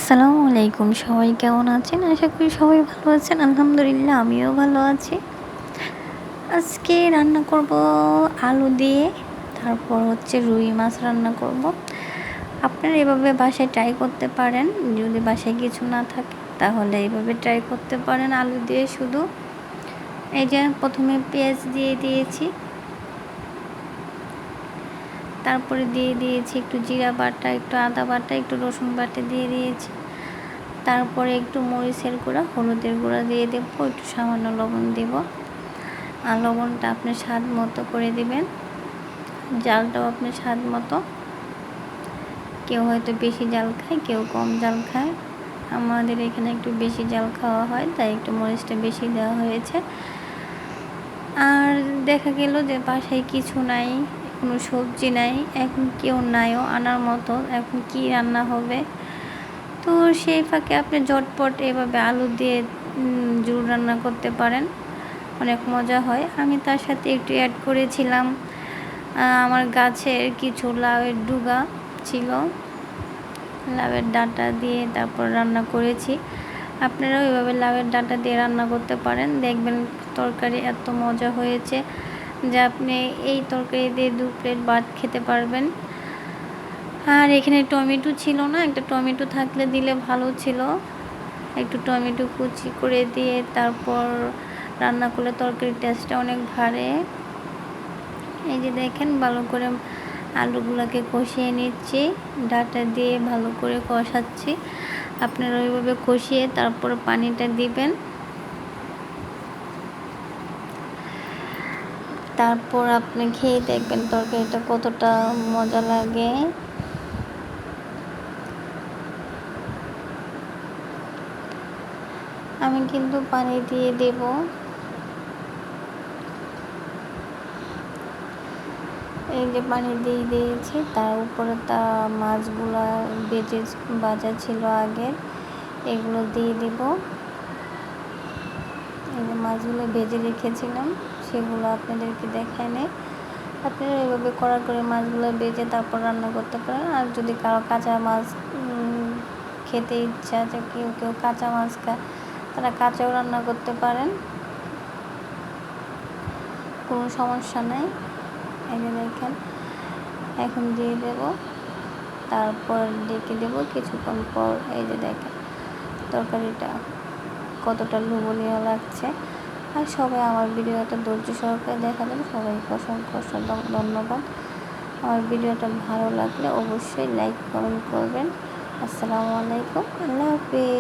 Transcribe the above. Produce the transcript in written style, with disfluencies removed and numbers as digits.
আসসালামু আলাইকুম। সবাই কেমন আছেন? আশা করি সবাই ভালো আছেন। আলহামদুলিল্লাহ আমিও ভালো আছি। আজকে রান্না করব আলু দিয়ে, তারপর হচ্ছে রুই মাছ রান্না করব। আপনারা এভাবে বাসায় ট্রাই করতে পারেন। যদি বাসায় কিছু না থাকে তাহলে এভাবে ট্রাই করতে পারেন আলু দিয়ে শুধু। এই যে প্রথমে পেঁয়াজ দিয়ে দিয়েছি, তারপরে দিয়ে দিয়েছি একটু জিরা বাটা, একটু আদা বাটা, একটু রসুন বাটা দিয়ে দিয়েছি। তারপরে একটু মরিচের গুঁড়া, হলুদের গুঁড়া দিয়ে দেবো, একটু সামান্য লবণ দেব। আর লবণটা আপনার স্বাদ মতো করে দিবেন, জালটাও আপনার স্বাদ মতো। কেউ হয়তো বেশি জাল খায়, কেউ কম জাল খায়। আমাদের এখানে একটু বেশি জাল খাওয়া হয়, তাই একটু মরিচটা বেশি দেওয়া হয়েছে। আর দেখা গেল যে বাসায় কিছু নাই, কোনো সবজি নাই, এখন কেউ নাইও আনার মতো, এখন কি রান্না হবে। তো সেই ফাঁকে আপনি ঝটপট এভাবে আলু দিয়ে ঝোল রান্না করতে পারেন, অনেক মজা হয়। আমি তার সাথে একটু অ্যাড করেছিলাম আমার গাছের কিছু লাউয়ের ডুগা ছিল, লাউয়ের ডাঁটা দিয়ে তারপর রান্না করেছি। আপনারাও এভাবে লাউয়ের ডাঁটা দিয়ে রান্না করতে পারেন, দেখবেন তরকারি এত মজা হয়েছে যে আপনি এই তরকারি দিয়ে 2 প্লেট ভাত খেতে পারবেন। আর এখানে টমেটো ছিল না, একটা টমেটো থাকলে দিলে ভালো ছিল। একটু টমেটো কুচি করে দিয়ে তারপর রান্না করলে তরকারির টেস্টটা অনেক বাড়ে। এই যে দেখেন ভালো করে আলুগুলোকে কষিয়ে নিচ্ছি, ডাঁটা দিয়ে ভালো করে কষাচ্ছি। আপনারা ওইভাবে কষিয়ে তারপর পানিটা দিবেন। তারপর আপনি খেয়ে দেখবেন তরকারিটা কতটা মজা লাগে। আমি কিন্তু পানি দিয়ে দেব। এই যে পানি দিয়ে দিয়েছি, তার উপরে তা মাছগুলা ভাজা ছিল আগের, এগুলো দিয়ে দেব। এই যে মাছগুলো ভেজে রেখেছিলাম সেগুলো আপনাদেরকে দেখাই নেই। আপনারা এভাবে কড়া করে মাছগুলো ভেজে তারপর রান্না করতে পারেন। আর যদি কারো কাঁচা মাছ খেতে ইচ্ছা আছে, কেউ কেউ কাঁচা মাছ খায়, তারা কাঁচাও রান্না করতে পারেন, কোনো সমস্যা নেই। এই যে দেখেন এখন দিয়ে দেব, তারপর ডেকে দেব কিছুক্ষণ পর। এই যে দেখেন তরকারিটা কতটা লোভনীয় লাগছে। আর সবাই আমার ভিডিওটা ধৈর্য সহকারে দেখাবেন। সবাইকে অসংখ্য অসংখ্য ধন্যবাদ। আমার ভিডিওটা ভালো লাগলে অবশ্যই লাইক কমেন্ট করবেন। আসসালামু আলাইকুম, আল্লাহ হাফিজ।